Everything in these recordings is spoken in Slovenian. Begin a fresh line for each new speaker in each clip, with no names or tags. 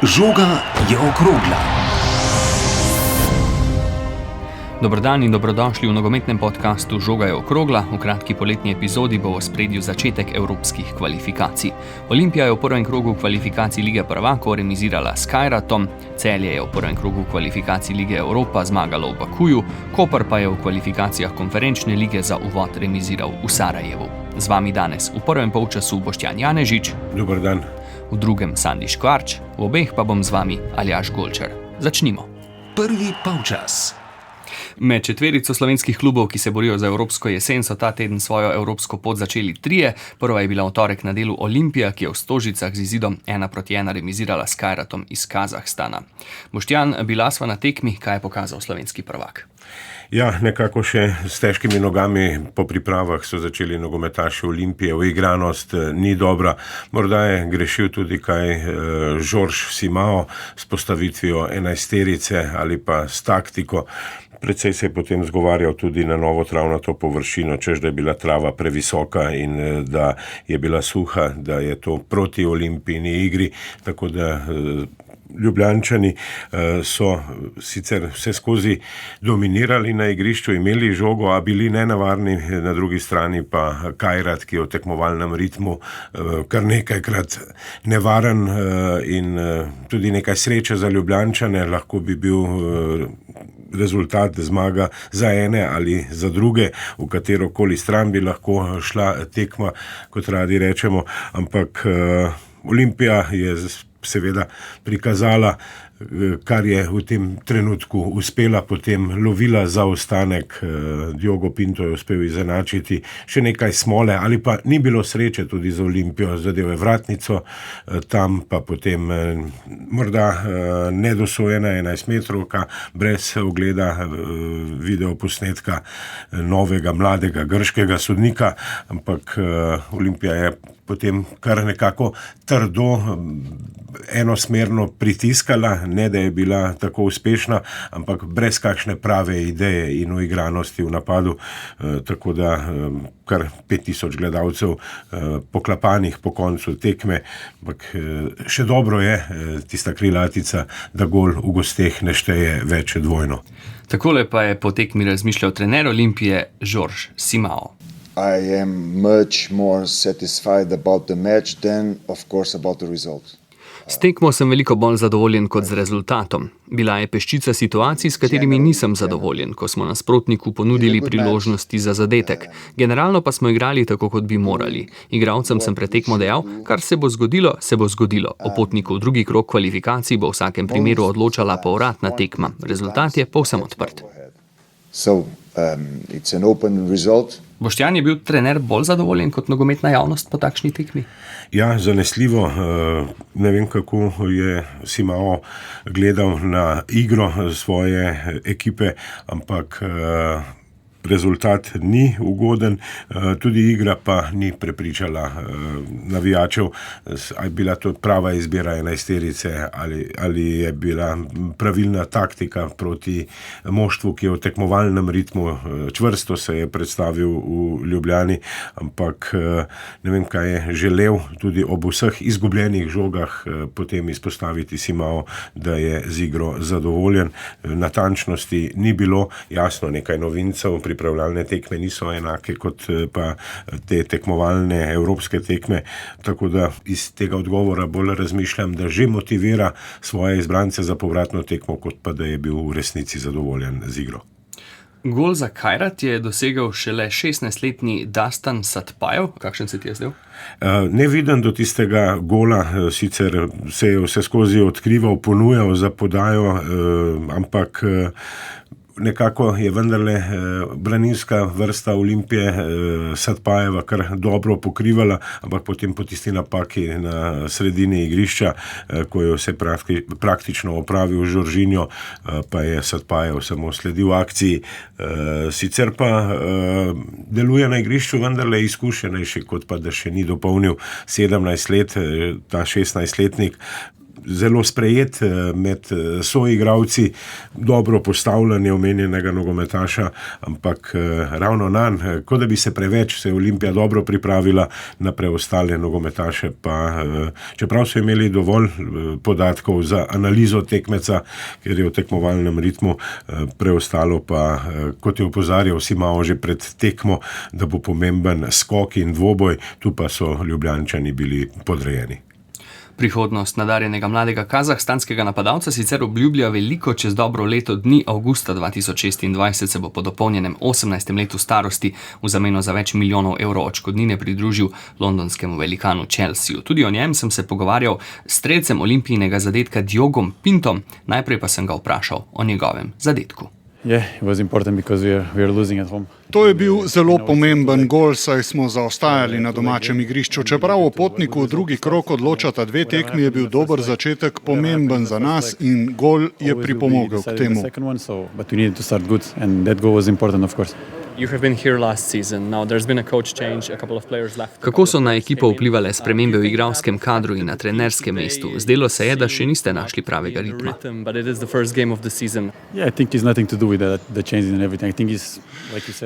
Žoga je okrogla.
Dober dan in dobrodošli v nogometnem podkastu Žoga je okrogla. V kratki poletni epizodi bo v ospredju začetek evropskih kvalifikacij. Olimpija je v prvem krogu kvalifikacij Lige prvakov remizirala s Kajratom, Celje je v prvem krogu kvalifikacij Lige Evropa zmagalo v Bakuju, Koper pa je v kvalifikacijah konferenčne lige za uvod remiziral v Sarajevu. Z vami danes v prvem polčasu Boštjan Janežič.
Dober dan.
V drugem Sandi Škvarč, v obeh pa bom z vami Aljaž Golčar. Začnimo.
Prvi polčas.
Med četverico slovenskih klubov, ki se borijo za evropsko jesen, so ta teden svojo evropsko pot začeli trije. Prva je bila v torek na delu Olimpija, ki je v Stožicah z izidom 1-1 remizirala s Kajratom iz Kazahstana. Boštjan, bila sva na tekmi, kaj je pokazal slovenski prvak?
Ja, nekako še s težkimi nogami po pripravah so začeli nogometaši Olimpije. Uigranost ni dobra. Morda je grešil tudi kaj Žorž Simao s postavitvijo enajsterice ali pa s taktiko. Predvsej se je potem zgovarjal tudi na novo travnato površino, češ da je bila trava previsoka in da je bila suha, da je to proti Olimpijini igri, tako da Ljubljančani so sicer vse skozi dominirali na igrišču, imeli žogo, a bili nenavarni, na drugi strani pa Kajrat, ki je v tekmovalnem ritmu kar nekajkrat nevaren in tudi nekaj sreče za Ljubljančane, lahko bi bil rezultat zmaga za ene ali za druge, v katerokoli stran bi lahko šla tekma, kot radi rečemo, ampak Olimpija je seveda prikazala, kar je v tem trenutku uspela, potem lovila zaostanek, Diogo Pinto je uspel izenačiti, še nekaj smole ali pa ni bilo sreče tudi za Olimpijo, zadel je vratnico, tam pa potem morda nedosojena 11-metrovka brez ogleda videoposnetka novega mladega grškega sodnika, ampak Olimpija je potem kar nekako trdo, enosmerno pritiskala, ne da je bila tako uspešna, ampak brez kakšne prave ideje in uigranosti v napadu, tako da kar 5000 gledalcev poklapanih po koncu tekme, ampak še dobro je tista krilatica, da gol v gosteh ne šteje več dvojno.
Takole pa je po tekmi razmišljal trener Olimpije Žorž Simao.
I am much more satisfied about the match than, of course, about the result.
S tekmo sem veliko bolj zadovoljen kot z rezultatom. Bila je peščica situacij, s katerimi nisem zadovoljen, ko smo nasprotniku ponudili priložnosti za zadetek. Generalno pa smo igrali tako, kot bi morali. Igralcem sem pred tekmo dejal, kar se bo zgodilo, se bo zgodilo. O potniku v drugi krog kvalifikacij bo v vsakem primeru odločala povratna tekma. Rezultat je povsem odprt.
It's an open result.
Boštjan, je bil trener bolj zadovoljen kot nogometna javnost po takšni tekmi?
Ja, zanesljivo. Ne vem, kako je Simao gledal na igro svoje ekipe, ampak rezultat ni ugoden, tudi igra pa ni prepričala navijačev, ali je bila to prava izbira enajsterice ali je bila pravilna taktika proti moštvu, ki je v tekmovalnem ritmu, čvrsto se je predstavil v Ljubljani, ampak ne vem, kaj je želel tudi ob vseh izgubljenih žogah potem izpostaviti Simao, da je z igro zadovoljen. Natančnosti ni bilo, jasno, nekaj novincev, pripravljalne tekme niso enake kot pa te tekmovalne evropske tekme, tako da iz tega odgovora bolj razmišljam, da že motivira svoje izbrance za povratno tekmo, kot pa da je bil v resnici zadovoljen z igro.
Gol za Kajrat je dosegel šele 16-letni Dastan Satpajev. Kakšen se ti je zdel?
Neviden do tistega gola, sicer se je vse skozi odkrival, ponujal za podajo, ampak nekako je vendarle branilska vrsta Olimpije Satpajeva kar dobro pokrivala, ampak potem po tisti napaki na sredini igrišča, ko je vse praktično opravil Žoržinjo, pa je Satpajev samo sledil akciji. Sicer pa deluje na igrišču vendarle izkušenejši, kot pa da še ni dopolnil 17 let, ta 16-letnik. zelo sprejet med soigravci, dobro postavljanje omenjenega nogometaša, ampak ravno nanj, kot da bi se preveč se Olimpija dobro pripravila, na preostale nogometaše pa, čeprav so imeli dovolj podatkov za analizo tekmeca, ker je v tekmovalnem ritmu, preostalo pa, kot je opozarjal Simao že pred tekmo, da bo pomemben skok in dvoboj, tu pa so Ljubljančani bili podrejeni.
Prihodnost nadarjenega mladega kazahstanskega napadalca sicer obljublja veliko. Čez dobro leto dni, avgusta 2026, se bo po dopolnjenem 18. letu starosti v zameno za več milijonov evrov odškodnine pridružil londonskemu velikanu Chelseaju. Tudi o njem sem se pogovarjal s strelcem Olimpijinega zadetka Diogom Pintom, najprej pa sem ga vprašal o njegovem zadetku.
To je bil zelo pomemben gol, saj smo zaostajali na domačem igrišču. Čeprav o potniku drugi krog odločata 2 tekmi, je bil dober začetek pomemben za nas in gol je pripomogel k temu.
Kako so na ekipo vplivale spremembe v igralskem kadru in na trenerskem mestu? Zdelo se je, da še niste našli pravega ritma.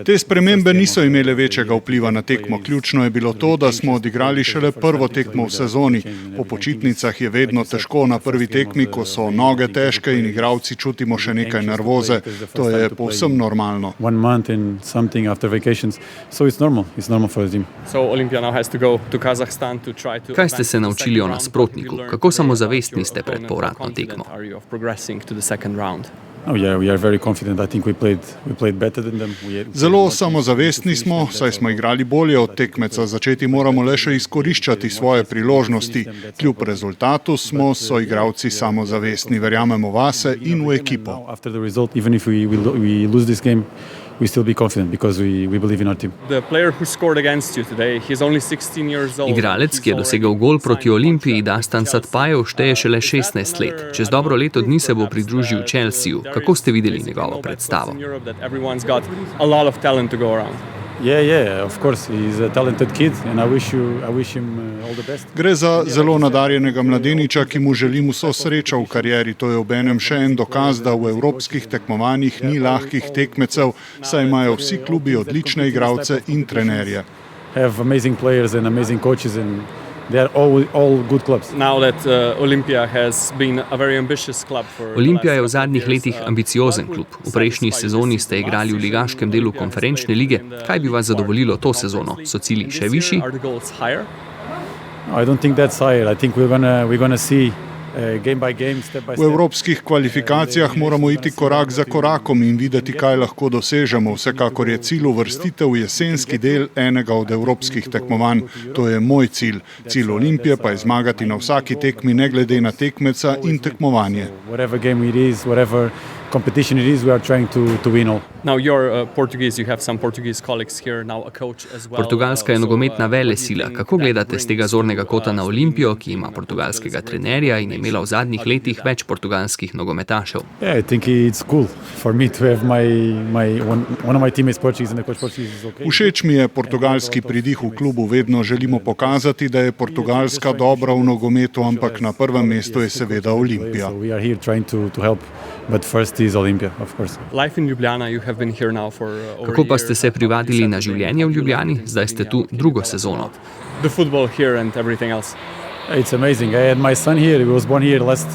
Te spremembe niso imele večjega vpliva na tekmo. Ključno je bilo to, da smo odigrali šele prvo tekmo v sezoni. Po počitnicah je vedno težko na prvi tekmi, ko so noge težke in igralci čutimo še nekaj nervoze. To je povsem normalno.
Kaj ste se naučili o nasprotniku? Kako samozavestni ste pred povratno tekmo?
Zelo samozavestni smo, saj smo igrali bolje od tekmeca. Začeti moramo le še izkoriščati svoje priložnosti. Kljub rezultatu smo soigralci samozavestni, verjamemo vase in v ekipo.
We still be confident because we believe in our team.
Igralec, ki je dosegel gol proti Olimpiji, Dastan Satpajev, šteje šele 16 let. Čez dobro leto dni se bo pridružil Chelseaju. Kako ste videli njegovo predstavo?
Of course, he's a talented kid and I wish him all the best.
Gre za zelo nadarjenega mladeniča, ki mu želim vso srečo v karieri. To je obenem še en dokaz, da v evropskih tekmovanjih ni lahkih tekmecev, saj imajo vsi klubi odlične igralce in trenerje.
Have amazing players and amazing coaches and they are all good clubs.
Olimpija je v zadnjih letih ambiciozen klub. V prejšnji sezoni ste igrali v ligaškem delu konferenčne lige. Kaj bi vas zadovoljilo to sezono? So cilji še višji?
I don't think that's higher. I think we're gonna see game by game, step by step.
V evropskih kvalifikacijah moramo iti korak za korakom in videti, kaj lahko dosežemo. Vsekakor je cilj uvrstitev v jesenski del enega od evropskih tekmovanj. To je moj cilj. Cilj Olimpije pa je zmagati na vsaki tekmi, ne glede na tekmeca in tekmovanje.
Whatever game it is, whatever competition it is, we are trying to win all.
Now you're Portuguese, you have some Portuguese colleagues here, now a coach as well.
Portugalska je nogometna velesila. Kako gledate z tega zornega kota na Olimpijo, ki ima portugalskega trenerja in je imela v zadnjih letih več portugalskih nogometašev?
Yeah, I think it's cool for me to have one of my teammates Portuguese and the coach Portuguese is okay.
Všeč mi je portugalski pridih v klubu. Vedno želimo pokazati, da je Portugalska dobra v nogometu, ampak na prvem mestu je seveda Olimpija.
So we are here trying to help, but first is Olympia, of course.
Life in Ljubljana, you have been here now for over
Kako pa ste se privadili na življenje v Ljubljani? Zdaj ste tu drugo sezono.
the football here and everything else.
It's amazing. I had my son here. He was born here last.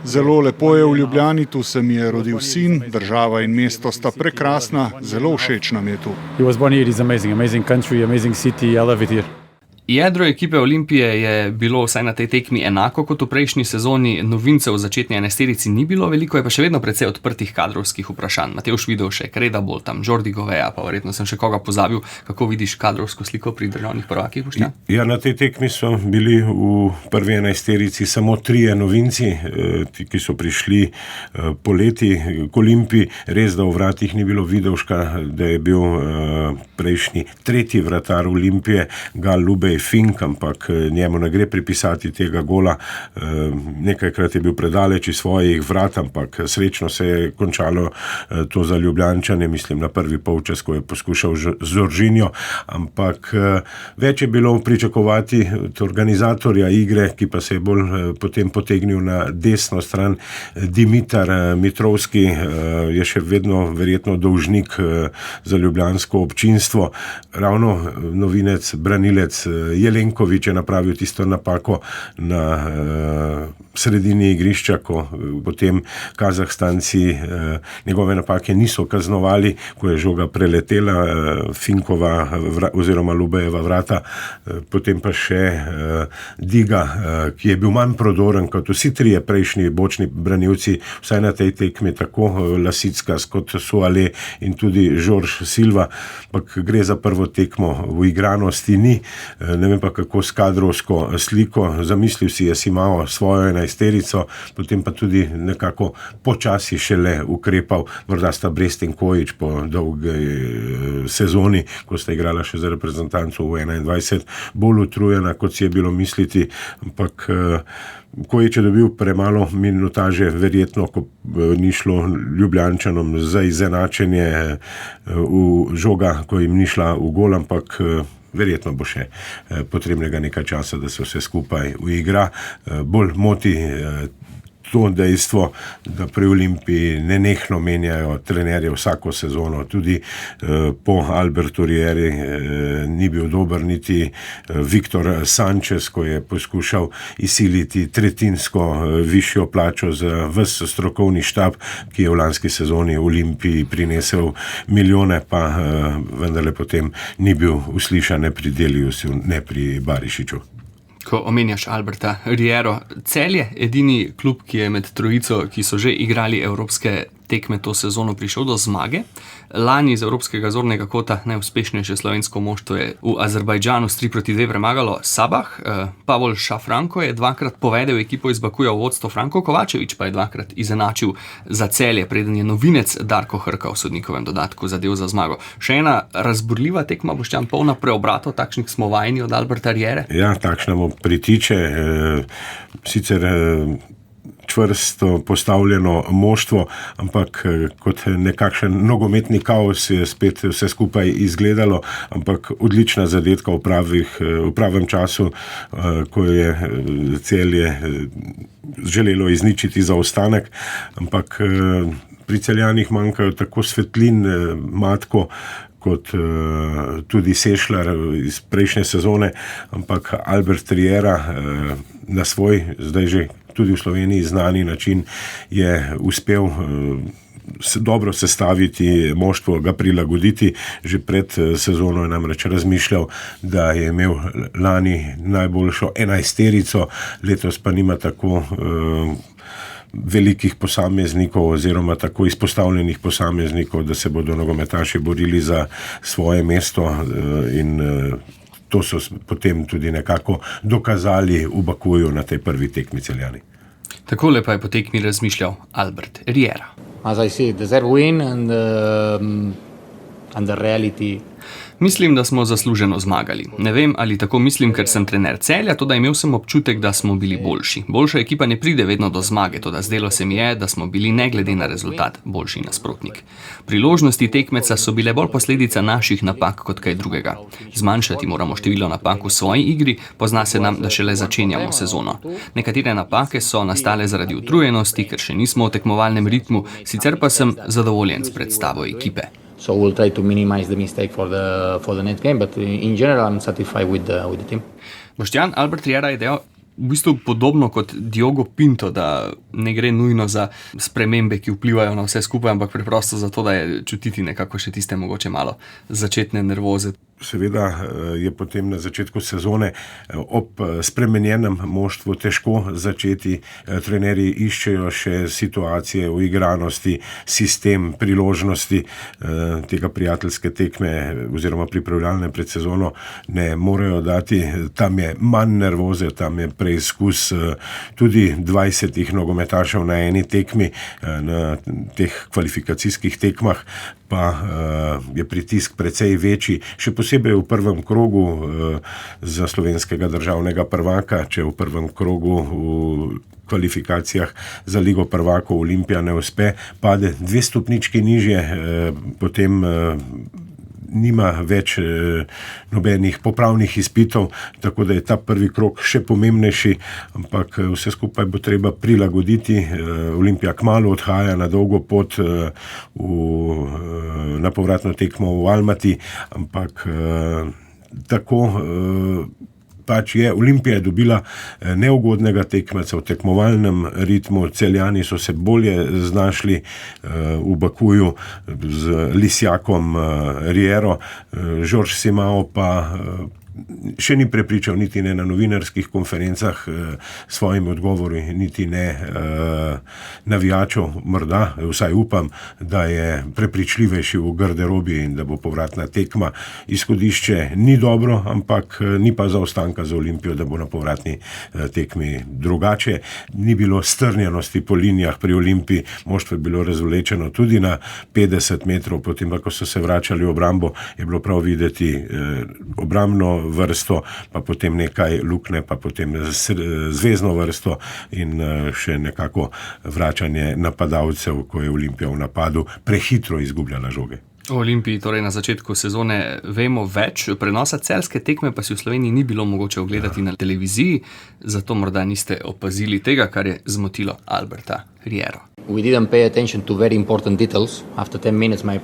Zelo lepo je v Ljubljani, tu se mi je rodil sin, država in mesto sta prekrasna, zelo všeč nam je tu.
He was born here. It's amazing. Amazing country, amazing city. I love it here.
Jedro ekipe Olimpije je bilo vsaj na tej tekmi enako kot v prejšnji sezoni. Novincev v začetni enesterici ni bilo veliko, je pa še vedno precej odprtih kadrovskih vprašanj. Matevž Vidovšek, Reda Boltam, Jordi Goveja, pa verjetno sem še koga pozabil. Kako vidiš kadrovsko sliko pri državnih prvakih?
Ja, na tej tekmi so bili v prvi enesterici samo 3 novinci, ki so prišli poleti k Olimpiji. Res, da v vratih ni bilo Vidovška, da je bil prejšnji 3. vratar Olimpije, Gal Lubej Fink, ampak njemu ne gre pripisati tega gola. Nekajkrat je bil predaleč iz svojih vrat, ampak srečno se je končalo to za Ljubljančane, mislim na prvi polčas, ko je poskušal z Žoržinjo, ampak več je bilo pričakovati od organizatorja igre, ki pa se je bolj potem potegnil na desno stran. Dimitar Mitrovski je še vedno verjetno dolžnik za ljubljansko občinstvo. Ravno novinec, branilec Jelenkovič je napravil tisto napako na sredini igrišča, ko potem Kazahstanci njegove napake niso kaznovali, ko je žoga preletela Finkova oziroma Lubejeva vrata, potem pa še Diga, ki je bil manj prodoren kot vsi trije prejšnji bočni branilci, vsaj na tej tekmi, tako Lasickas kot Suale in tudi Žorž Silva, ampak gre za prvo tekmo, v igranosti ni, ne vem pa kako s kadrovsko sliko, zamislil si je Simao svojo enajsterico, potem pa tudi nekako počasi šele ukrepal, morda sta Brest in Kojić po dolgi sezoni, ko sta igrala še za reprezentanco v 21, bolj utrujena, kot si je bilo misliti, ampak Kojić je dobil premalo minutaže, verjetno, ko ni šlo Ljubljančanom za izenačenje v žoga, ko jim ni šla v gol, ampak verjetno bo še potrebnega nekaj časa, da se vse skupaj uigra. Bolj moti to dejstvo, da pri Olimpiji nenehno menjajo trenerje vsako sezono, tudi po Albertu Rieri ni bil dober niti Viktor Sanchez, ko je poskušal izsiliti tretjinsko višjo plačo za ves strokovni štab, ki je v lanski sezoni Olimpiji prinesel milijone, pa vendarle potem ni bil uslišan ne pri Deliusu, ne pri Barišiču.
Ko omenjaš Alberta Riero, Celje, edini klub, ki je med trojico, ki so že igrali evropske tekme to sezono, prišel do zmage. Lani iz evropskega zornega kota najuspešnejše slovensko moštvo je v Azerbajdžanu s 3-2 premagalo Sabah. Pavol Šafranko je dvakrat povedel ekipo iz Bakuja v vodstvo, Franko Kovačević pa je dvakrat izenačil za Celje, preden je novinec Darko Hrka v sodnikovem dodatku zadel za zmago. Še ena razburljiva tekma, Boštjan, polna preobratov, takšnih smo vajeni od Alberta Riere.
Ja, takšnemu pritiče, sicer čvrsto postavljeno moštvo, ampak kot nekakšen nogometni kaos je spet vse skupaj izgledalo, ampak odlična zadetka v pravem času, ko je Celje želelo izničiti zaostanek, ampak pri Celjanih manjkajo tako Svetlin, Matko, kot tudi Sešljar iz prejšnje sezone, ampak Albert Riera na svoj, zdaj že tudi v Sloveniji znani način je uspel dobro sestaviti moštvo, ga prilagoditi. Že pred sezono je namreč razmišljal, da je imel lani najboljšo enajsterico, letos pa nima tako velikih posameznikov oziroma tako izpostavljenih posameznikov, da se bodo nogometaši borili za svoje mesto in to so potem tudi nekako dokazali v Bakuju na tej prvi tekmi Celjani.
Takole pa je po tekmi razmišljal Albert Riera.
As I said, deserve win and the reality.
Mislim, da smo zasluženo zmagali. Ne vem, ali tako mislim, ker sem trener Celja, toda imel sem občutek, da smo bili boljši. Boljša ekipa ne pride vedno do zmage, toda zdelo se mi je, da smo bili ne glede na rezultat boljši nasprotnik. Priložnosti tekmeca so bile bolj posledica naših napak kot kaj drugega. Zmanjšati moramo število napak v svoji igri, pozna se nam, da šele začenjamo sezono. Nekatere napake so nastale zaradi utrujenosti, ker še nismo v tekmovalnem ritmu, sicer pa sem zadovoljen s predstavo ekipe.
So we'll try to minimize the mistake for the next game, but in general I'm satisfied with the team.
Boštjan, Albert Riera je dejal v bistvu podobno kot Diogo Pinto, da ne gre nujno za spremembe, ki vplivajo na vse skupaj, ampak preprosto zato, da je čutiti nekako še tiste mogoče malo začetne nervoze.
Seveda je potem na začetku sezone ob spremenjenem moštvu težko začeti. Trenerji iščejo še situacije v igranosti, sistem, priložnosti tega prijateljske tekme oziroma pripravljalne pred sezono ne morejo dati. Tam je manj nervoze, tam je preizkus tudi 20 nogometašev na eni tekmi, na teh kvalifikacijskih tekmah, pa je pritisk precej večji, še posebej v prvem krogu za slovenskega državnega prvaka, če v prvem krogu v kvalifikacijah za Ligo prvakov Olimpija ne uspe, pade 2 stopnički nižje, potem nima več nobenih popravnih izpitov, tako da je ta prvi krog še pomembnejši, ampak vse skupaj bo treba prilagoditi. Olimpija kmalu odhaja na dolgo pot na povratno tekmo v Almati, ampak tako pač je. Olimpija je dobila neugodnega tekmeca v tekmovalnem ritmu, Celjani so se bolje znašli v Bakuju z Lisjakom Riero, Žorž Simao pa še ni prepričal niti ne na novinarskih konferencah s svojimi odgovori, niti ne navijačev, morda, vsaj upam, da je prepričljivejši v garderobi in da bo povratna tekma. Izhodišče ni dobro, ampak ni pa zaostanka za Olimpijo, da bo na povratni tekmi drugače. Ni bilo strnjenosti po linijah pri Olimpiji, moštvo je bilo razvlečeno tudi na 50 metrov, potem ko so se vračali v obrambo, je bilo prav videti obrambno vrsto, pa potem nekaj lukne, pa potem zvezno vrsto in še nekako vračanje napadalcev, ko je Olimpija v napadu prehitro izgubljala žoge.
O Olimpiji torej na začetku sezone vemo več, prenosa celjske tekme pa si v Sloveniji ni bilo mogoče ogledati na televiziji, zato morda niste opazili tega, kar je zmotilo Alberta Riero.
We didn't pay attention to very important details. After 10 minutes, my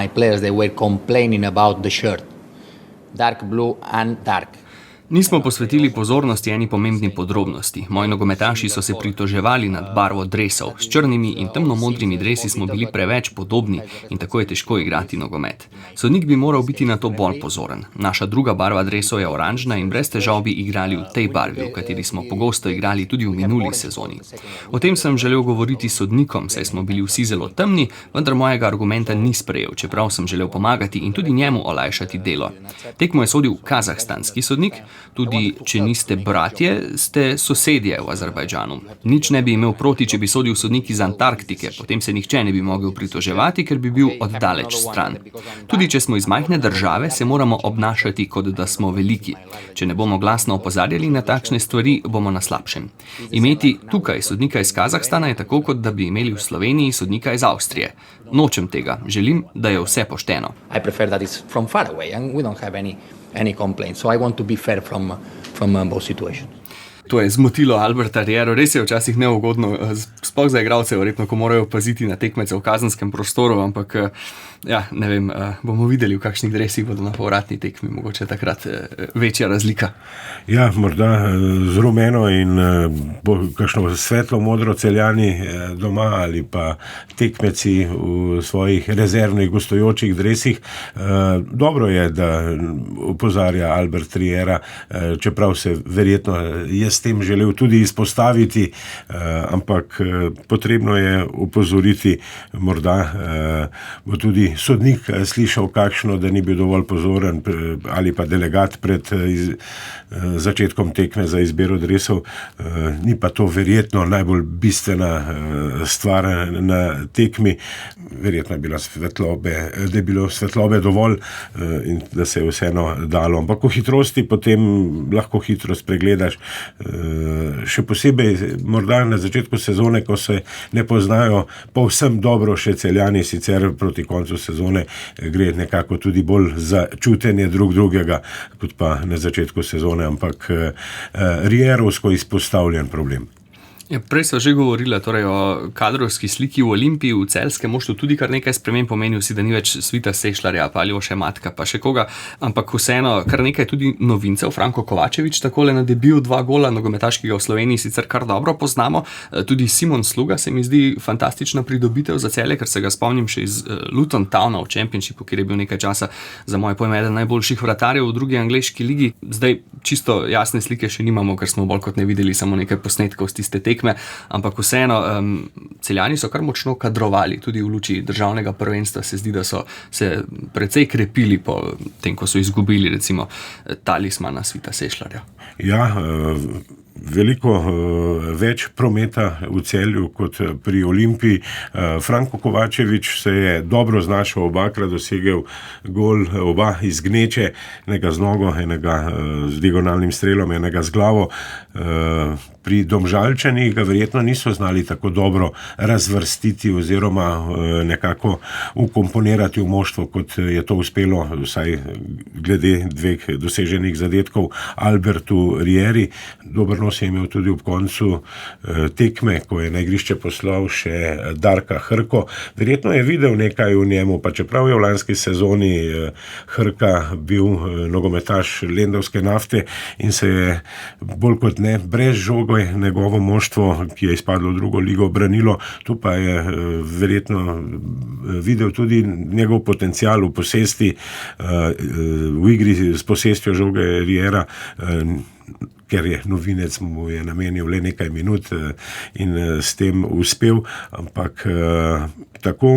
players, they were complaining about the shirt. Dark blue and dark.
Nismo posvetili pozornosti eni pomembni podrobnosti. Moji nogometaši so se pritoževali nad barvo dresov. S črnimi in temnomodrimi dresi smo bili preveč podobni in tako je težko igrati nogomet. Sodnik bi moral biti na to bolj pozoren. Naša druga barva dresov je oranžna in brez težav bi igrali v tej barvi, v kateri smo pogosto igrali tudi v minuli sezoni. O tem sem želel govoriti s sodnikom, saj smo bili vsi zelo temni, vendar mojega argumenta ni sprejel, čeprav sem želel pomagati in tudi njemu olajšati delo. Tekmo je sodil kazahstanski sodnik. Tudi če niste bratje, ste sosedje v Azerbajdžanu. Nič ne bi imel proti, če bi sodil sodnik iz Antarktike, potem se nihče ne bi mogel pritoževati, ker bi bil oddaleč stran. Tudi če smo iz majhne države, se moramo obnašati, kot da smo veliki. Če ne bomo glasno opozarjali na takšne stvari, bomo na slabšem. Imeti tukaj sodnika iz Kazahstana je tako, kot da bi imeli v Sloveniji sodnika iz Avstrije. Nočem tega, želim, da je vse pošteno.
I prefer that it's from far away and we don't have any complaints. So I want to be fair from both situations.
To je zmotilo Alberta Riero, res je včasih neugodno, sploh za igralce, verjetno, ko morajo paziti na tekmece v kazenskem prostoru, ampak ne vem, bomo videli, v kakšnih dresih bodo na povratni tekmi, mogoče takrat večja razlika.
Ja, morda z rumeno in kakšno svetlo modro Celjani doma ali pa tekmeci v svojih rezervnih gostujočih dresih. Dobro je, da opozarja Albert Riera, čeprav se verjetno je s tem želel tudi izpostaviti, ampak potrebno je upozoriti, morda bo tudi sodnik slišal kakšno, da ni bil dovolj pozoren ali pa delegat pred začetkom tekme za izbiro dresov. Ni pa to verjetno najbolj bistvena stvar na tekmi. Verjetno je bilo svetlobe dovolj in da se je vseeno dalo. Ampak v hitrosti potem lahko hitro spregledaš. Še posebej morda na začetku sezone, ko se ne poznajo povsem dobro še Celjani, sicer proti koncu sezone gre nekako tudi bolj za čutenje drugega, kot pa na začetku sezone, ampak rierovsko izpostavljen problem.
Ja, prej so že govorila torej o kadrovski sliki v Olimpiji, v celjskem moštvu tudi kar nekaj sprememb, pomenil si, da ni več Svita Sešljarja, pa Aljoše Matka, pa še koga, ampak vseeno kar nekaj tudi novincev. Franko Kovačević takole na debiju 2 gola, nogometaš, ki ga v Sloveniji sicer kar dobro poznamo, tudi Simon Sluga se mi zdi fantastična pridobitev za Celje, ker se ga spomnim še iz Luton Towna v Championshipu, kjer je bil nekaj časa za moje pojme eden najboljših vratarjev v drugi angleški ligi. Zdaj čisto jasne slike še nimamo, ker smo bolj kot ne videli samo nekaj posnetkov z tiste tekme, ampak vseeno Celjani so kar močno kadrovali, tudi v luči državnega prvenstva se zdi, da so se precej krepili po tem, ko so izgubili recimo talismana Svita Sešljarja.
Ja, veliko več prometa v Celju kot pri Olimpiji. Franko Kovačević se je dobro znašel, obakrat dosegel gol, oba iz gneče, enega z nogo, enega z diagonalnim strelom, enega z glavo. Pri Domžalčanih ga verjetno niso znali tako dobro razvrstiti oziroma nekako ukomponirati v moštvo, kot je to uspelo, vsaj glede dveh doseženih zadetkov Albertu Rieri. Dober nos je imel tudi ob koncu tekme, ko je na igrišče poslal še Darka Hrko. Verjetno je videl nekaj v njemu, pa čeprav je v lanski sezoni Hrka bil nogometaš Lendavske Nafte in se je bolj kot ne brez žogo njegovo moštvo, ki je izpadlo v drugo ligo, branilo. Tu pa je verjetno videl tudi njegov potencial v posesti, v igri s posestjo žoge Riera, ker je novinec mu je namenil le nekaj minut in s tem uspel, ampak tako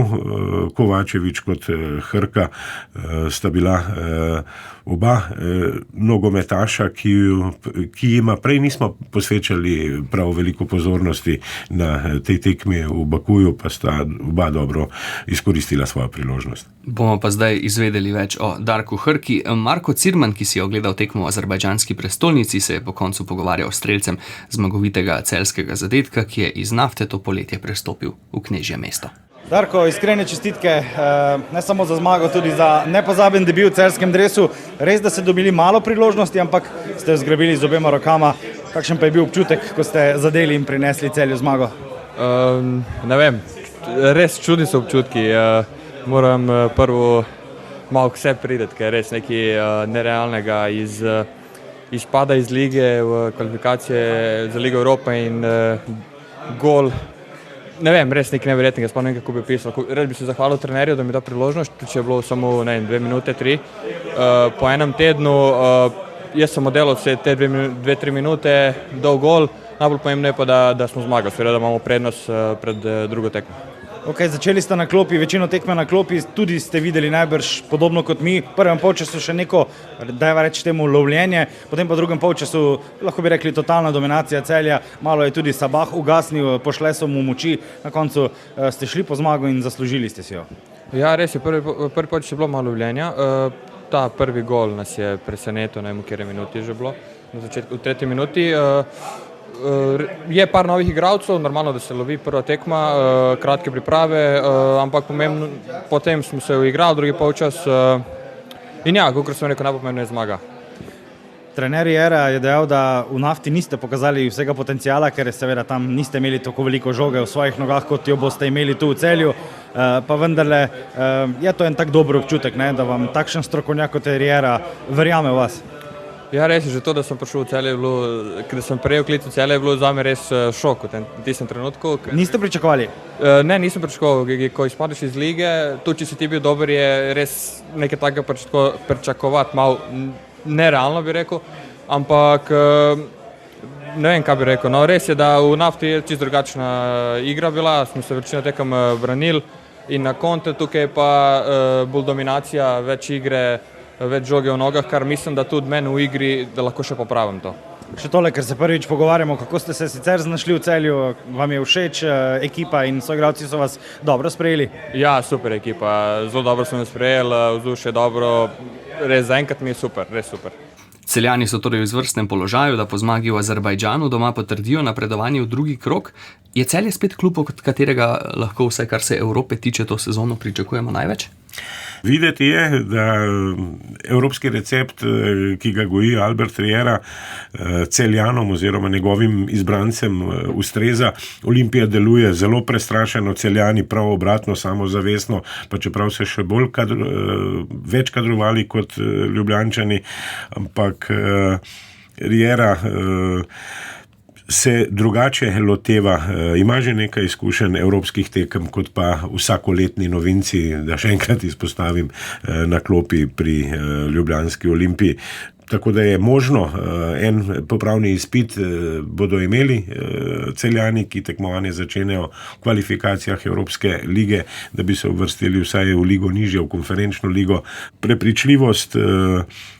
Kovačević kot Hrka sta bila oba nogometaša, ki jima prej nismo posvečali prav veliko pozornosti na tej tekmi v Bakuju, pa sta oba dobro izkoristila svojo priložnost.
Bomo pa zdaj izvedeli več o Darku Hrki. Marko Cirman, ki si je ogledal tekmo v azerbajdžanski prestolnici, se je po koncu pogovarjal s strelcem zmagovitega celjskega zadetka, ki je iz Nafte to poletje prestopil v Knežje mesto.
Darko, iskrene čestitke, ne samo za zmago, tudi za nepozaben debut v celjskem dresu. Res, da ste dobili malo priložnosti, ampak ste jo zgrabili z obema rokama. Kakšen pa je bil občutek, ko ste zadeli in prinesli Celju zmago?
Ne vem, res čudni so občutki. Moram prvo malo k sebi prideti, ker je res nekaj nerealnega izpada iz lige v kvalifikacije za Ligo Evrope in gol. Ne vem, res nekaj neverjetnega, sploh ne vem, kako bi pisal. Res bi se zahvalil trenerju, da mi da priložnost, če je bilo samo 2 minute, 3. Po enem tednu jaz sem oddelal vse te 2-3 minute, dal gol, najbolj pomembno je pa, da smo zmagali, seveda, da imamo prednost pred drugo tekmo.
Ok, začeli ste na klopi, večino tekme na klopi, tudi ste videli najbrž podobno kot mi. V prvem polčasu še neko, dajva reči temu, lovljenje, potem pa v drugem polčasu, lahko bi rekli, totalna dominacija Celja, malo je tudi Sabah ugasnil, pošle so mu moči, na koncu ste šli po zmago in zaslužili ste si jo.
Ja, res je, prvi polčas je bilo malo lovljenja, ta prvi gol nas je presenetil, ne vem, v kateri minuti je že bilo, na začetku, v 3. minuti. Je par novih igralcev, normalno, da se lovi prva tekma, kratke priprave, ampak pomembno, potem smo se uigrali drugi polčas in ja, kakor sem rekel, najpomembno je zmaga.
Trener Riera je dejal, da v Nafti niste pokazali vsega potencijala, ker seveda tam niste imeli tako veliko žoge v svojih nogah, kot jo boste imeli tu v Celju, pa vendarle je to en tak dober občutek, ne, da vam takšen strokovnjak kot je Riera verjame v vas.
Ja, res je, že to, da sem prišel v Celje, kada sem prejel klic v Celje, je bilo zame res šok v tistem trenutku.
Niste pričakovali?
Ne, nisem pričakoval, ko izpadeš iz lige, tudi če si ti bil dober, je res nekaj takega pričakovati, malo nerealno bi rekel, ampak ne vem, kaj bi rekel. No, res je, da v Nafti je čisto drugačna igra bila, smo se večino tekem branili in na kontre tukaj pa bolj dominacija, več igre, več žoge v nogah, kar mislim, da tudi meni v igri, da lahko še popravim to.
Še tole, ker se prvič pogovarjamo, kako ste se sicer znašli v Celju, vam je všeč ekipa in soigralci so vas dobro sprejeli?
Ja, super ekipa, zelo dobro sem jo sprejel, vzdušje je dobro, res zaenkrat mi je super, res super.
Celjani so torej v izvrstnem položaju, da po zmagi v Azerbajdžanu doma potrdijo napredovanje v drugi krog. Je Celje spet klub, od katerega lahko vse, kar se Evrope tiče, to sezono pričakujemo največ?
Videti je, da evropski recept, ki ga goji Albert Riera, Celjanom oziroma njegovim izbrancem ustreza. Olimpija deluje zelo prestrašeno, Celjani prav obratno, samozavestno, pa čeprav se še bolj več kadrovali kot Ljubljančani, ampak Riera se drugače loteva, ima že nekaj izkušenj evropskih tekem, kot pa vsakoletni novinci, da še enkrat izpostavim, na klopi pri ljubljanski Olimpiji. tako da je možno, en popravni izpit bodo imeli Celjani, ki tekmovanje začenjajo v kvalifikacijah Evropske lige, da bi se uvrstili vsaj v ligo nižje, v konferenčno ligo. Prepričljivost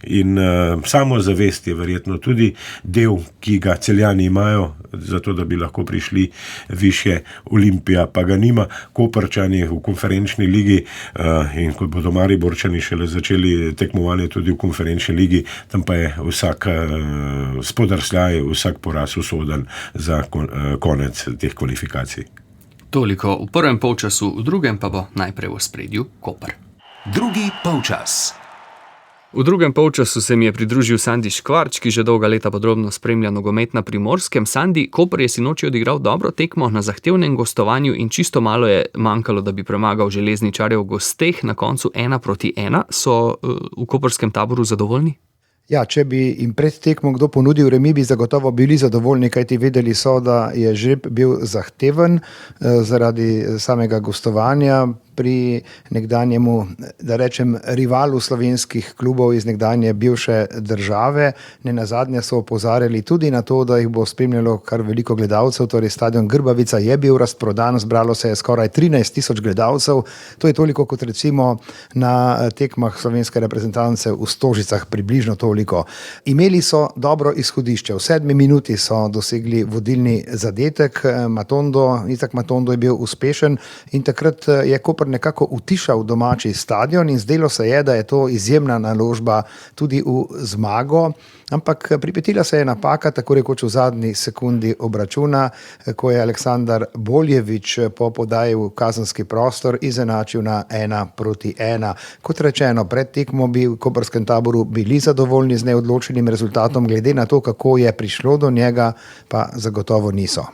in samozavest je verjetno tudi del, ki ga Celjani imajo, zato da bi lahko prišli višje. Olimpija pa ga nima, Koprčani v konferenčni ligi in kot bodo Mariborčani šele začeli tekmovanje tudi v konferenčni ligi, tam pa je vsak spodrsljaj, vsak poraz usoden za konec teh kvalifikacij.
Toliko v prvem polčasu, v drugem pa bo najprej v ospredju Koper.
Drugi polčas.
V drugem polčasu se mi je pridružil Sandi Škvarč, ki že dolga leta podrobno spremlja nogomet na Primorskem. Sandi, Koper je sinoči odigral dobro tekmo na zahtevnem gostovanju in čisto malo je manjkalo, da bi premagal železničarje v gosteh. Na koncu 1-1. So v koperskem taboru zadovoljni?
Ja, če bi jim pred tekmo kdo ponudil remi, bi zagotovo bili zadovoljni, kajti vedeli so, da je žreb bil zahteven zaradi samega gostovanja pri nekdanjemu, da rečem, rivalu slovenskih klubov iz nekdanje bivše države. Nenazadnje so opozarjali tudi na to, da jih bo spremljalo kar veliko gledalcev, torej stadion Grbavica je bil razprodan, zbralo se je skoraj 13,000 gledalcev, to je toliko kot recimo na tekmah slovenske reprezentance v Stožicah, približno toliko. Imeli so dobro izhodišče, v 7 minuti so dosegli vodilni zadetek, Isak Matondo je bil uspešen in takrat je Koper nekako utišal domači stadion in zdelo se je, da je to izjemna naložba tudi v zmago, ampak pripetila se je napaka, tako rekoč v zadnji sekundi obračuna, ko je Aleksandar Boljevič po podaji v kazenski prostor izenačil na 1-1. Kot rečeno, pred tekmo bi v koperskem taboru bili zadovoljni z neodločenim rezultatom, glede na to, kako je prišlo do njega, pa zagotovo niso.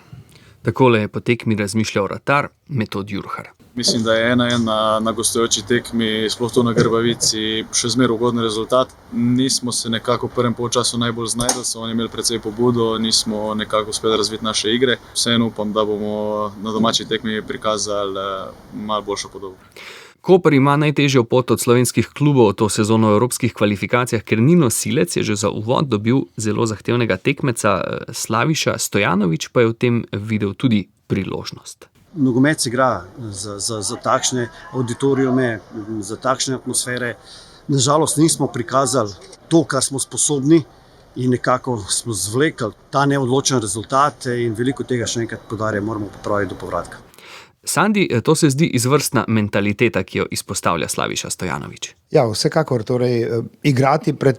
Takole je po tekmi razmišljal vratar Metod Jurhar.
Mislim, da je 1-1 na gostujoči tekmi, sploh to na Grbavici, še zmeraj ugoden rezultat. Nismo se nekako v prvem polčasu najbolj znašli, so oni imeli precej pobudo, nismo nekako uspeli razviti naše igre. Vseeno upam, da bomo na domači tekmi prikazali malo boljšo podobo.
Koper ima najtežjo pot od slovenskih klubov to sezono v evropskih kvalifikacijah, ker ni nosilec, je že za uvod dobil zelo zahtevnega tekmeca Slaviša Stojanović, pa je v tem videl tudi priložnost.
Nogomet se igra za takšne auditoriume, za takšne atmosfere. Nažalost nismo prikazali to, kar smo sposobni in nekako smo zvlekli ta neodločen rezultat in veliko tega še enkrat poudarjam, moramo popraviti do povratka.
Sandi, to se zdi izvrstna mentaliteta, ki jo izpostavlja Slaviša Stojanović.
Ja, vsekakor, torej igrati pred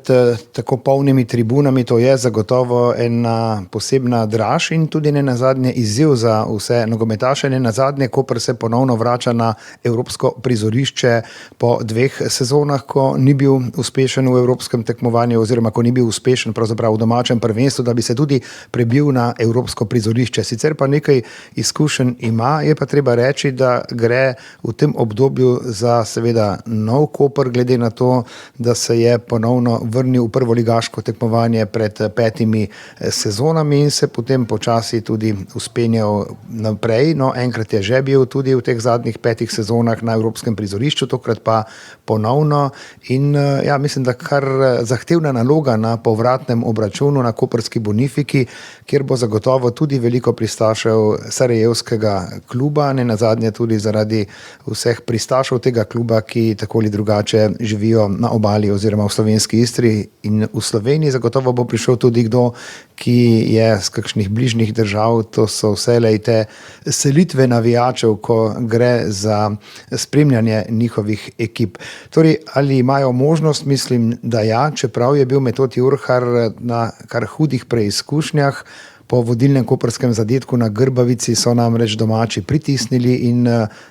tako polnimi tribunami, to je zagotovo ena posebna draž in tudi nenazadnje izziv za vse nogometaše. Nenazadnje Koper se ponovno vrača na evropsko prizorišče po 2 sezonah, ko ni bil uspešen v evropskem tekmovanju oziroma ko ni bil uspešen pravzaprav v domačem prvenstvu, da bi se tudi prebil na evropsko prizorišče. Sicer pa nekaj izkušenj ima, je pa treba reči, da gre v tem obdobju za seveda nov Koper, glede na to, da se je ponovno vrnil v prvoligaško tekmovanje pred 5 sezonami in se potem počasi tudi uspenjal naprej. No, enkrat je že bil tudi v teh zadnjih 5 sezonah na evropskem prizorišču, tokrat pa ponovno in ja, mislim, da kar zahtevna naloga na povratnem obračunu na koprski Bonifiki, kjer bo zagotovo tudi veliko pristašev sarajevskega kluba, nenazadnje tudi zaradi vseh pristašev tega kluba, ki tako ali drugače živijo na obali oziroma v slovenski Istri in v Sloveniji. Zagotovo bo prišel tudi kdo, ki je z kakšnih bližnjih držav, to so vselej te selitve navijačev, ko gre za spremljanje njihovih ekip. Torej, ali imajo možnost? Mislim, da ja, čeprav je bil Metod Jurhar na kar hudih preizkušnjah. Po vodilnem koperskem zadetku na Grbavici so namreč domači pritisnili in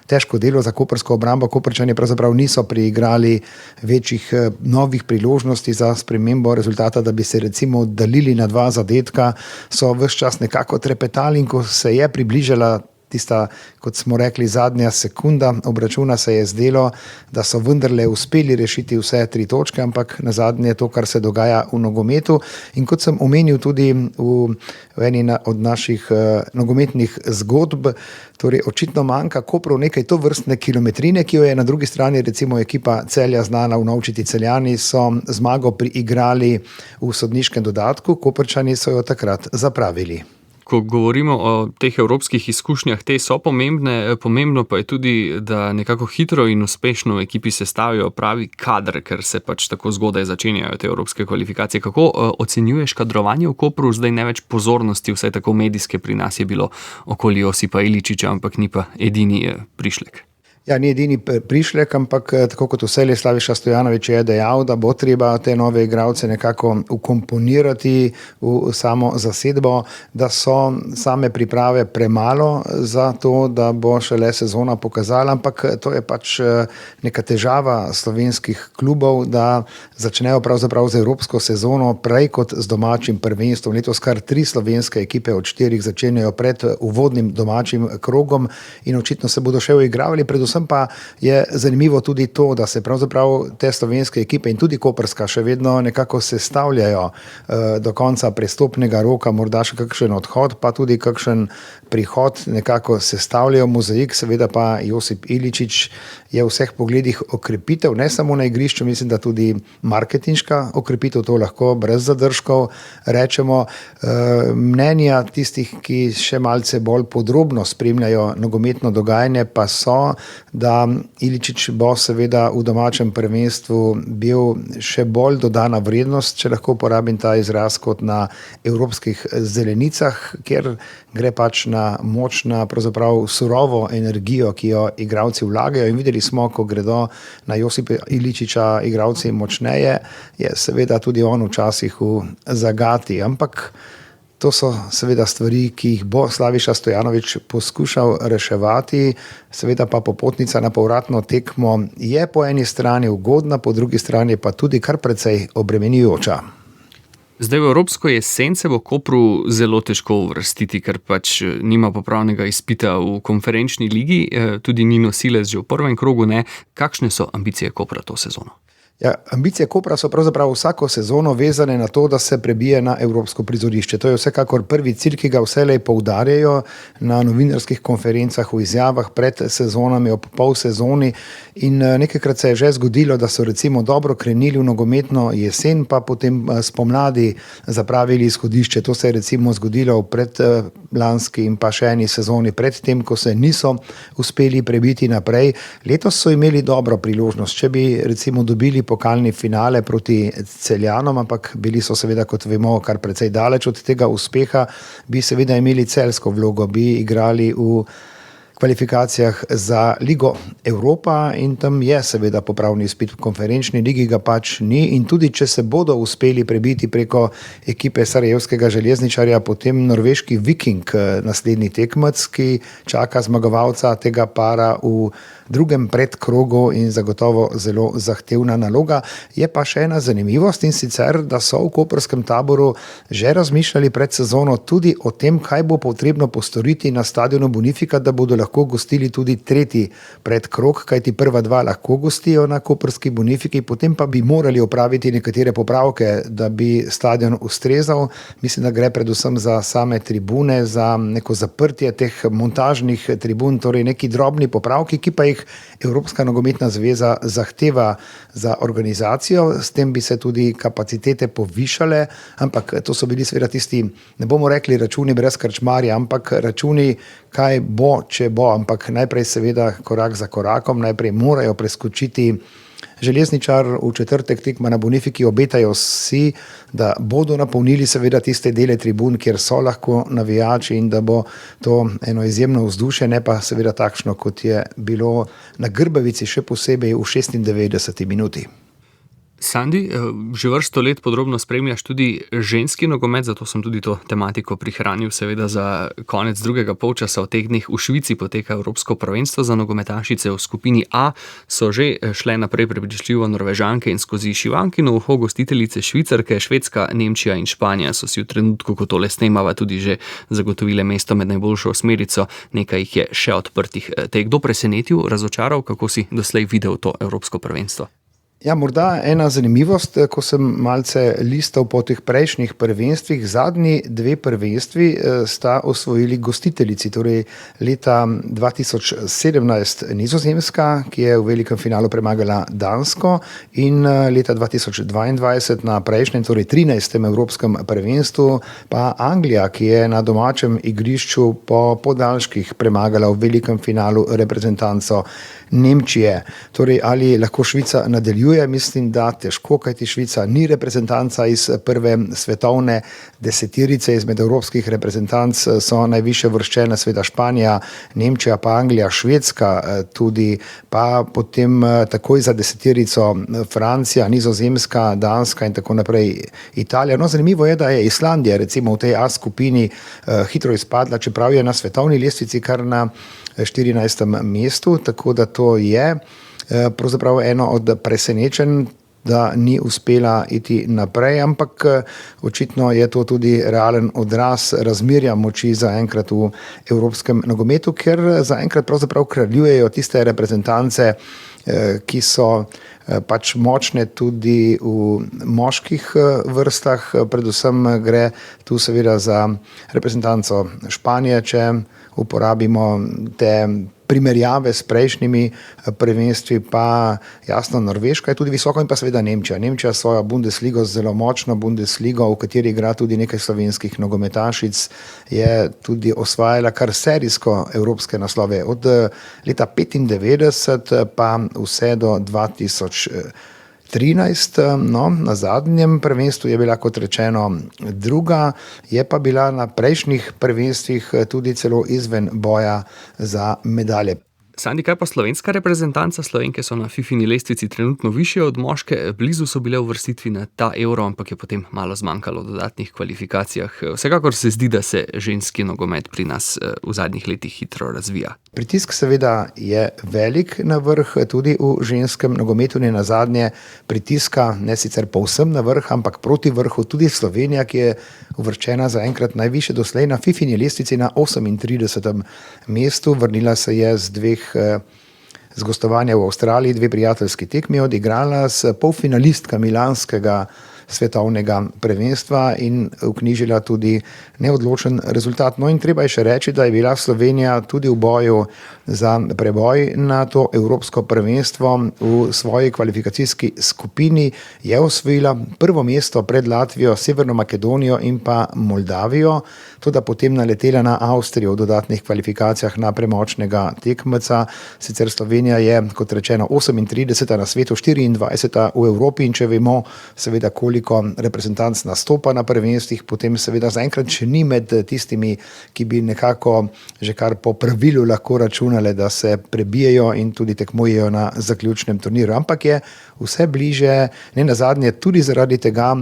težko delo za kopersko obrambo. Koprčani pravzaprav niso priigrali večjih novih priložnosti za spremembo rezultata, da bi se recimo oddalili na 2 zadetka, so ves čas nekako trepetali in ko se je približala tista, kot smo rekli, zadnja sekunda obračuna se je zdelo, da so vendarle uspeli rešiti vse 3 točke, ampak na zadnje to, kar se dogaja v nogometu. In kot sem omenil tudi v eni od naših nogometnih zgodb, torej očitno manjka Kopru nekaj to vrstne kilometrine, ki jo je na drugi strani recimo ekipa Celja znala unovčiti. Celjani so zmago priigrali v sodniškem dodatku, Koprčani so jo takrat zapravili.
Ko govorimo o teh evropskih izkušnjah, te so pomembne, pomembno pa je tudi, da nekako hitro in uspešno v ekipi sestavijo pravi kader, ker se pač tako zgodaj začenjajo te evropske kvalifikacije. Kako ocenjuješ kadrovanje v Kopru? Zdaj ne več pozornosti, vsaj tako medijske pri nas je bilo okoli Josipa Iličiča, ampak ni pa edini Prišlek.
Ja, ni edini Prišlek, ampak tako kot vselej Slaviša Stojanović je dejal, da bo treba te nove igralce nekako ukomponirati v samo zasedbo, da so same priprave premalo za to, da bo šele sezona pokazala, ampak to je pač neka težava slovenskih klubov, da začnejo pravzaprav z evropsko sezono prej kot z domačim prvenstvom. Letos kar 3 slovenske ekipe od 4 začenjajo pred uvodnim domačim krogom in očitno se bodo še uigravali. Predvsem pa je zanimivo tudi to, da se pravzaprav te slovenske ekipe in tudi koprska še vedno nekako sestavljajo do konca prestopnega roka, morda še kakšen odhod, pa tudi kakšen prihod, nekako sestavljajo mozaik, seveda pa Josip Iličić je v vseh pogledih okrepitev, ne samo na igrišču, mislim, da tudi marketinška okrepitev, to lahko brez zadržkov rečemo. Mnenja tistih, ki še malce bolj podrobno spremljajo nogometno dogajanje, pa so, da Iličić bo seveda v domačem prvenstvu bil še bolj dodana vrednost, če lahko uporabim ta izraz, kot na evropskih zelenicah, ker gre pač na močna, pravzaprav surovo energijo, ki jo igralci vlagajo, in videli smo, ko gredo na Josipa Iličića igralci močneje, je seveda tudi on včasih v zagati, ampak to so seveda stvari, ki jih bo Slaviša Stojanović poskušal reševati, seveda pa popotnica na povratno tekmo je po eni strani ugodna, po drugi strani pa tudi kar precej obremenjujoča.
Zdaj v evropsko jesen se bo Kopru zelo težko uvrstiti, ker pač nima popravnega izpita v konferenčni ligi, tudi ni nosilec že v prvem krogu, ne. Kakšne so ambicije Kopra to sezono?
Ja, ambicije Kopra so pravzaprav vsako sezono vezane na to, da se prebije na evropsko prizorišče. To je vsekakor prvi cilj, ki ga vselej poudarjajo na novinarskih konferencah, v izjavah pred sezonami, ob polsezoni, in nekajkrat se je že zgodilo, da so recimo dobro krenili v nogometno jesen, pa potem spomladi zapravili izhodišče. To se je recimo zgodilo v predlanski in pa še eni sezoni pred tem, ko se niso uspeli prebiti naprej. Letos so imeli dobro priložnost, če bi recimo dobili pokalni finale proti Celjanom, ampak bili so seveda, kot vemo, kar precej daleč od tega uspeha, bi seveda imeli celjsko vlogo, bi igrali v kvalifikacijah za Ligo Evropa in tam je seveda popravni izpit, v konferenčni ligi ga pač ni, in tudi če se bodo uspeli prebiti preko ekipe sarajevskega železničarja, potem norveški Viking, naslednji tekmec, ki čaka zmagovalca tega para v drugem predkrogu in zagotovo zelo zahtevna naloga. Je pa še ena zanimivost, in sicer, da so v koprskem taboru že razmišljali pred sezono tudi o tem, kaj bo potrebno postoriti na stadionu Bonifika, da bodo lahko gostili tudi tretji predkrog, kajti prva 2 lahko gostijo na koprski Bonifiki, potem pa bi morali opraviti nekatere popravke, da bi stadion ustrezal. Mislim, da gre predvsem za same tribune, za neko zaprtje teh montažnih tribun, torej neki drobni popravki, ki pa jih Evropska nogometna zveza zahteva za organizacijo, s tem bi se tudi kapacitete povišale, ampak to so bili seveda tisti, ne bomo rekli računi brez krčmarja, ampak računi, kaj bo, če bo, ampak najprej seveda korak za korakom, najprej morajo preskočiti železničar, v četrtek tekma na Bonifiki, obetajo si, da bodo napolnili seveda tiste dele tribun, kjer so lahko navijači, in da bo to eno izjemno vzdušje, ne pa seveda takšno, kot je bilo na Grbavici, še posebej v 96. minuti.
Sandi, že vrsto let podrobno spremljaš tudi ženski nogomet, zato sem tudi to tematiko prihranil seveda za konec drugega polčasa. V teh dneh v Švici poteka Evropsko prvenstvo za nogometašice. V skupini A so že šle naprej prepričljivo Norvežanke in skozi šivankino uho gostiteljice Švicarke, Švedska, Nemčija in Španija so si v trenutku, ko tole snemava, tudi že zagotovile mesto med najboljšo osmerico. Nekaj jih je še odprtih. Te je kdo presenetil, razočaral, kako si doslej videl to Evropsko prvenstvo?
Ja, morda ena zanimivost, ko sem malce listal po teh prejšnjih prvenstvih, zadnji dve prvenstvi sta osvojili gostiteljici, torej leta 2017 Nizozemska, ki je v velikem finalu premagala Dansko, in leta 2022 na prejšnjem, torej 13. Evropskem prvenstvu pa Anglija, ki je na domačem igrišču po podaljških premagala v velikem finalu reprezentanco Nemčije. Torej, ali lahko Švica nadaljuje? Mislim, da težko, kajti Švica ni reprezentanca iz prve svetovne desetirice. Izmed evropskih reprezentanc so najviše vrščene sveda Španija, Nemčija, pa Anglija, Švedska tudi, pa potem takoj za desetirico Francija, Nizozemska, Danska in tako naprej Italija. No, zanimivo je, da je Islandija recimo v tej A skupini hitro izpadla, čeprav je na svetovni lestvici kar na 14. mestu, tako da to je pravzaprav eno od presenečenj, da ni uspela iti naprej, ampak očitno je to tudi realen odraz razmerja moči zaenkrat v evropskem nogometu, ker zaenkrat pravzaprav kraljujejo tiste reprezentance, ki so pač močne tudi v moških vrstah, predvsem gre tu seveda za reprezentanco Španije, če uporabimo te primerjave s prejšnjimi prvenstvi, pa jasno Norveška je tudi visoko in pa seveda Nemčija. Nemčija svojo Bundesligo, zelo močno Bundesligo, v kateri igra tudi nekaj slovenskih nogometašic, je tudi osvajala kar serijsko evropske naslove. Od leta 1995 pa vse do 2013, no, na zadnjem prvenstvu je bila kot rečeno druga, je pa bila na prejšnjih prvenstvih tudi celo izven boja za medalje.
Sandi, kaj pa slovenska reprezentanca? Slovenke so na FIFIni lestvici trenutno višje od moške, blizu so bile uvrstitvi na ta Euro, ampak je potem malo zmanjkalo v dodatnih kvalifikacijah. Vsekakor se zdi, da se ženski nogomet pri nas v zadnjih letih hitro razvija.
Pritisk seveda je velik na vrh, tudi v ženskem nogometu, ne nazadnje pritiska ne sicer povsem na vrh, ampak proti vrhu tudi Slovenija, ki je uvrščena zaenkrat najviše doslej na FIFIni lestvici na 38. mestu. Vrnila se je z gostovanja v Avstraliji, dve prijateljski tekmi odigrala s polfinalistkami lanskega svetovnega prvenstva in vknjižila tudi neodločen rezultat. No in treba je še reči, da je bila Slovenija tudi v boju za preboj na to evropsko prvenstvo. V svoji kvalifikacijski skupini je osvojila prvo mesto pred Latvijo, Severno Makedonijo in pa Moldavijo, tudi potem naletela na Avstrijo v dodatnih kvalifikacijah na premočnega tekmeca. Sicer Slovenija je, kot rečeno, 38. na svetu, 24. v Evropi in če vemo seveda, koliko reprezentanc nastopa na prvenstvih, potem seveda zaenkrat še ni med tistimi, ki bi nekako že kar po pravilu lahko računale, da se prebijejo in tudi tekmujejo na zaključnem turniru. Ampak je vse bliže, ne nazadnje tudi zaradi tega,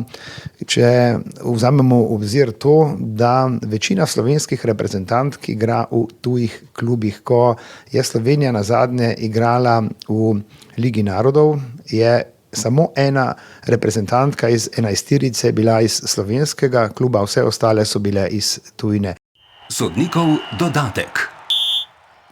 če vzamemo v obzir to, da večina slovenskih reprezentantk igra v tujih klubih. Ko je Slovenija nazadnje igrala v Ligi narodov, je samo ena reprezentantka iz enajsterice bila iz slovenskega kluba, vse ostale so bile iz tujine.
Sodnikov dodatek.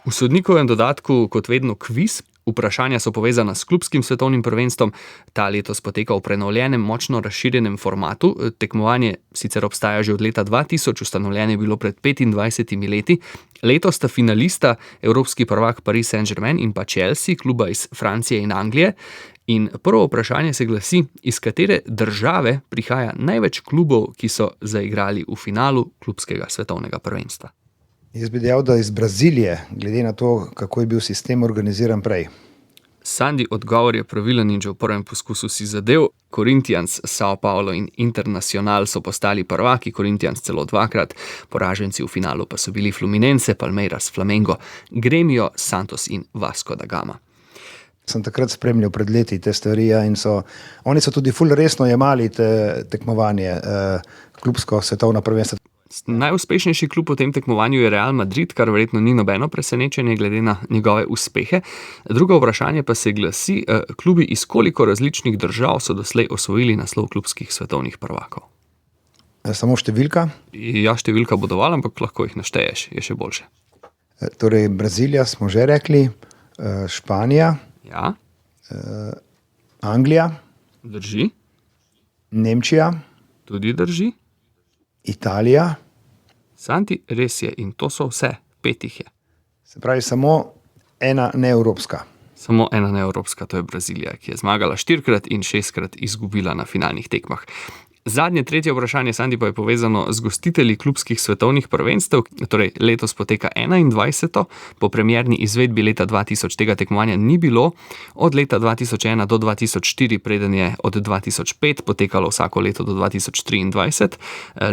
V sodnikovem dodatku kot vedno kviz. Vprašanja so povezana s klubskim svetovnim prvenstvom. Ta letos poteka v prenovljenem, močno razširjenem formatu. Tekmovanje sicer obstaja že od leta 2000, ustanovljeno je bilo pred 25 leti. Letos sta finalista evropski prvak Paris Saint-Germain in pa Chelsea, kluba iz Francije in Anglije. In prvo vprašanje se glasi, iz katere države prihaja največ klubov, ki so zaigrali v finalu klubskega svetovnega prvenstva?
Jaz bi dejal, da iz Brazilije, glede na to, kako je bil sistem organiziran prej.
Sandi, odgovor je pravilen in že v prvem poskusu si zadev. Corinthians, Sao Paulo in Internacional so postali prvaki, Corinthians celo dvakrat, poraženci v finalu pa so bili Fluminense, Palmeiras, Flamengo, Gremio, Santos in Vasco da Gama.
Sem takrat spremljal pred leti te stvari in oni so tudi ful resno jemali te tekmovanje, klubsko svetovno prvenstvo.
Najuspešnejši klub v tem tekmovanju je Real Madrid, kar verjetno ni nobeno presenečenje glede na njegove uspehe. Drugo vprašanje pa se glasi, klubi iz koliko različnih držav so doslej osvojili naslov klubskih svetovnih prvakov?
Samo številka?
Ja, številka bo dovolj, ampak lahko jih našteješ, je še boljše.
Torej, Brazilija smo že rekli, Španija,
ja.
Anglija,
drži.
Nemčija,
tudi drži.
Italija.
Santi, res je, in to so vse, 5 jih je.
Se pravi, samo ena neevropska.
Samo ena neevropska, to je Brazilija, ki je zmagala 4-krat in 6-krat izgubila na finalnih tekmah. Zadnje, tretje vprašanje, Sandi, pa je povezano z gostitelji klubskih svetovnih prvenstev. Torej, letos poteka 21. Po premierni izvedbi leta 2000 tega tekmovanja ni bilo. Od leta 2001 do 2004, preden je od 2005 potekalo vsako leto do 2023.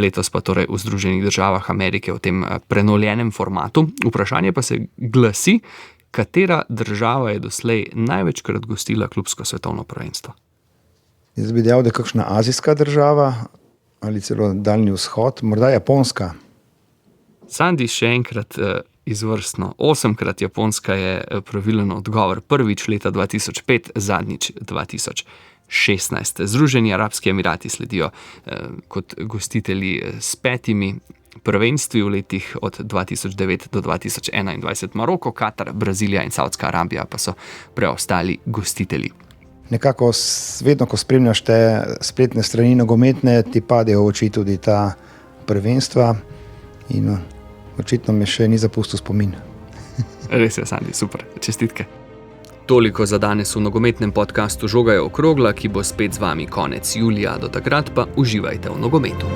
Letos pa torej v Združenih državah Amerike v tem prenovljenem formatu. Vprašanje pa se glasi, katera država je doslej največkrat gostila klubsko svetovno prvenstvo?
Jaz bi dejal, da je kakšna azijska država ali celo Daljni vzhod, morda Japonska.
Sandi, še enkrat izvrstno. 8-krat Japonska je pravilen odgovor. Prvič leta 2005, zadnjič 2016. Združeni arabski emirati sledijo kot gostitelji s 5 prvenstvi v letih od 2009 do 2021. Maroko, Katar, Brazilija in Saudska Arabija pa so preostali gostitelji.
Nekako vedno, ko spremljaš te spletne strani nogometne, ti padejo v oči tudi ta prvenstva in očitno me še ni zapustil spomin.
Res je, Sandi, super, čestitke. Toliko za danes v nogometnem podcastu Žoga je okrogla, ki bo spet z vami konec julija. Do takrat pa uživajte v nogometu.